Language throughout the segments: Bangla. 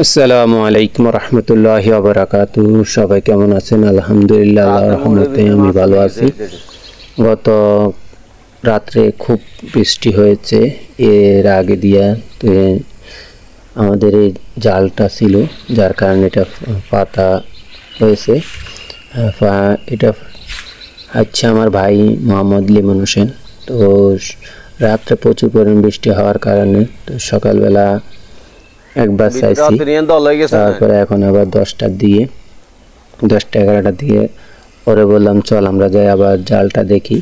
আসসালামু আলাইকুম রহমতুল্লাহি ওয়া বারাকাতুহু। সবাই কেমন আছেন? আলহামদুলিল্লাহ, আল্লাহর রহমতে আমি ভালো আছি। গত রাত্রে খুব বৃষ্টি হয়েছে। এর আগে দিয়া তো আমাদের এই জালটা ছিল, যার কারণে এটা পাতা হয়েছে। এটা আচ্ছা, আমার ভাই মোহাম্মদ লিমন হোসেন। তো রাত্রে প্রচুর পরিমাণ বৃষ্টি হওয়ার কারণে তো সকালবেলা একবার চাইছি, তারপরে এখন আবার 10টা 11টার দিকে পরে বললাম চল আমরা যাই আবার জালটা দেখি।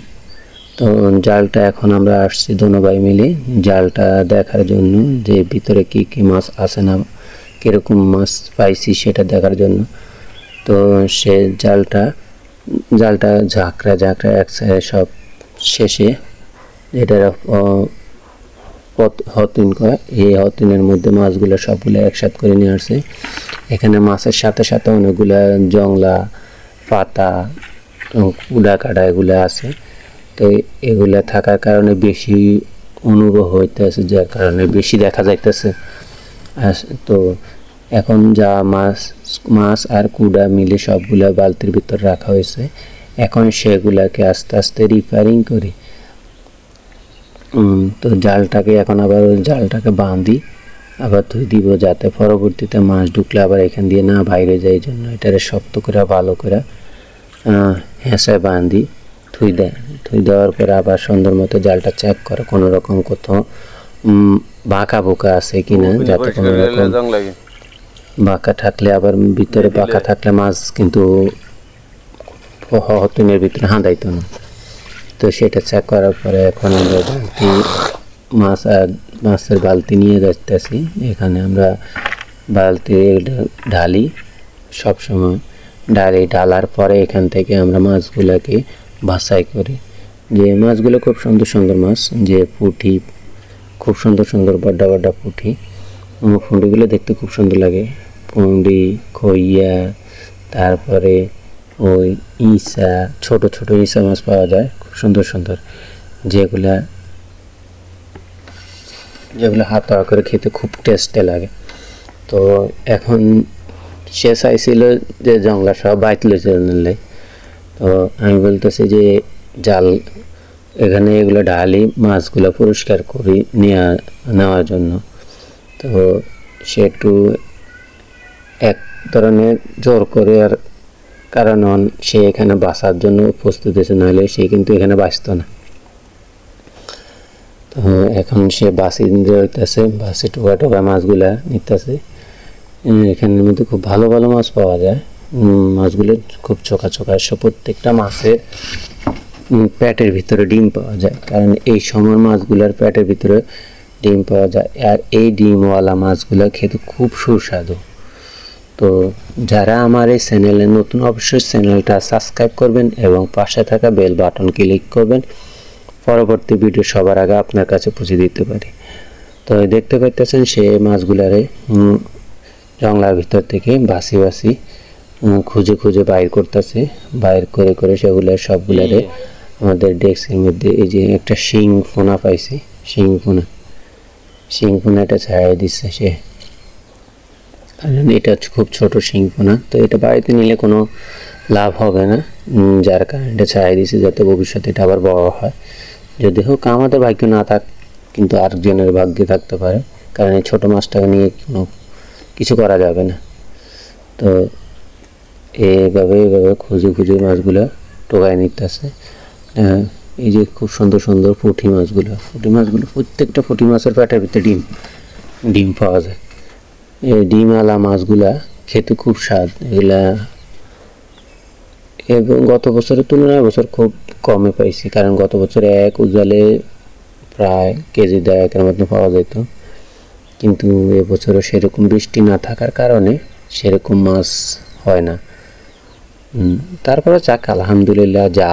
তো জালটা এখন আমরা আসছি দোনো ভাই মিলে জালটা দেখার জন্য, যে ভিতরে কি কি মাছ আছে না কীরকম মাছ পাইছি সেটা দেখার জন্য। তো সে জালটা ঝাঁকড়া এক সাইডে সব শেষে এটা হতিন করা, এই হতিনের মধ্যে মাছগুলো সবগুলো একসাথে করে নিয়ে আসছে। এখানে মাছের সাথে সাথে অনেকগুলা জংলা, পাতা, কুড়া কাটা এগুলো আছে। তো এগুলা থাকার কারণে বেশি অনুভব হইতেছে, যার কারণে বেশি দেখা যাইতেছে। তো এখন যা মাছ আর কুড়া মিলে সবগুলা বালতির ভিতর রাখা হয়েছে। এখন সেগুলাকে আস্তে আস্তে রিপেয়ারিং করি। তো জালটাকে এখন আবার জালটাকে বাঁধি, আবার ধুই দিব, যাতে পরবর্তীতে মাছ ঢুকলে আবার এখান দিয়ে না বাইরে যায়। এই জন্য এটারে শক্ত করে ভালো করে হেঁচায় বাঁধি, ধুই দেওয়ার পরে আবার সুন্দর মতো জালটা চেক করে কোনো রকম কোথাও বাঁকা বোকা আছে কিনা, যাতে কোনো রকম বাঁকা থাকলে আবার ভিতরে বাঁকা থাকলে মাছ কিন্তু হতিনের ভিতরে হাঁদাইতো না। তো সেটা চেক করার পরে এখন আমরা মাছের বালতি নিয়ে যাচ্তেছি। এখানে আমরা বালতি ঢালি, সবসময় ঢালার পরে এখান থেকে আমরা মাছগুলোকে বাছাই করি। যে মাছগুলো খুব সুন্দর সুন্দর মাছ, যে পুঁটি খুব সুন্দর সুন্দর বড় বড় পুঁটি, পুঁটিগুলো দেখতে খুব সুন্দর লাগে। পুঁটি, খইয়া, তারপরে ওই ইসা, ছোট ছোট ইসা মাছ পাওয়া যায় খুব সুন্দর সুন্দর, যেগুলো হাতা করে খেতে খুব টেস্টে লাগে। তো এখন সে চাইছিল যে জংলা সব বাইতল নিলে, তো আমি বলতেছি যে জাল এখানে এগুলো ঢালি মাছগুলো পরিষ্কার করি নেওয়ার জন্য। তো সে একটু এক ধরনের জোর করে আর কারণ সে এখানে বাঁচার জন্য প্রস্তুত হয়েছে, নাহলে সে কিন্তু এখানে বাঁচত না। তো এখন সে বাঁচি হইতেছে, বাঁচি টোকা মাছগুলা নিতেছে। এখানের মধ্যে খুব ভালো ভালো মাছ পাওয়া যায়, মাছগুলো খুব চোখা প্রত্যেকটা মাছের পেটের ভিতরে ডিম পাওয়া যায়, কারণ এই সময় মাছগুলোর পেটের ভিতরে ডিম পাওয়া যায়। আর এই ডিমওয়ালা মাছগুলো খেতে খুব সুস্বাদু। তো যারা আমার এই চ্যানেলে নতুন, অবশ্যই চ্যানেলটা সাবস্ক্রাইব করবেন এবং পাশে থাকা বেল বাটন ক্লিক করবেন, পরবর্তী ভিডিও সবার আগে আপনার কাছে পৌঁছে দিতে পারি। তো দেখতে পাইতেছেন সে মাছগুলারে জংলার ভিতর থেকে বাছি খুঁজে বাইর করতেছে। বাইর করে সেগুলো সবগুলারে আমাদের ডেস্কের মধ্যে এই যে একটা শিং ফোনা পাইছি, শিং ফোনাটা ছাড়াই দিচ্ছে সে, কারণ এটা খুব ছোট শিং ফোনা। তো এটা বাড়িতে নিলে কোনো লাভ হবে না, যার কারণে এটা ছাড়াই দিচ্ছে, যাতে ভবিষ্যতে এটা আবার বড় হয়। যদি হোক আমাদের ভাগ্য না থাক, কিন্তু আরেকজনের ভাগ্যে থাকতে পারে, কারণ এই ছোটো মাছটাকে নিয়ে কোনো কিছু করা যাবে না। তো এইভাবে খুঁজে মাছগুলো টোকায় নিতেছে। এই যে খুব সুন্দর সুন্দর পুঁটি মাছগুলো প্রত্যেকটা পুঁটি মাছের পেটের ভিতরে ডিম পাওয়া যায়। এই ডিমওয়ালা মাছগুলা খেতে খুব স্বাদ। এগুলা এবং গত বছরের তুলনায় বছর খুব কমে পাইছি, কারণ গত বছরে এক উজালে প্রায় কেজি 1.5-এর মতো পাওয়া যেত, কিন্তু এবছরও সেরকম বৃষ্টি না থাকার কারণে সেরকম মাছ হয় না। তারপরে যাক আলহামদুলিল্লাহ, যা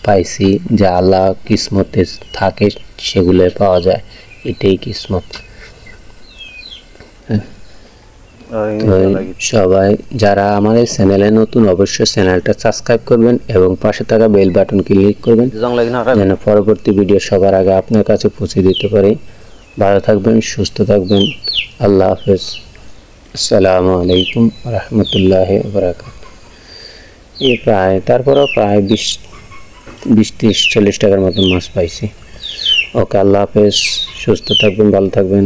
পাইছি, যা আল্লাহ কিসমতে থাকে সেগুলো পাওয়া যায়, এটাই কিসমত। সবাই যারা আমার এই চ্যানেলে নতুন, অবশ্যই চ্যানেলটা সাবস্ক্রাইব করবেন এবং পাশে থাকা বেল বাটন ক্লিক করবেন, যেন পরবর্তী ভিডিও সবার আগে আপনার কাছে পৌঁছে দিতে পারি। ভালো থাকবেন, সুস্থ থাকবেন, আল্লাহ হাফেজ। আসসালামু আলাইকুম রহমতুল্লাহি ওয়া বারাকাতুহু। এই তারপরেও প্রায় 20-30-40 টাকার মতো মাছ পাইছি। ওকে, আল্লাহ হাফেজ, সুস্থ থাকবেন, ভালো থাকবেন।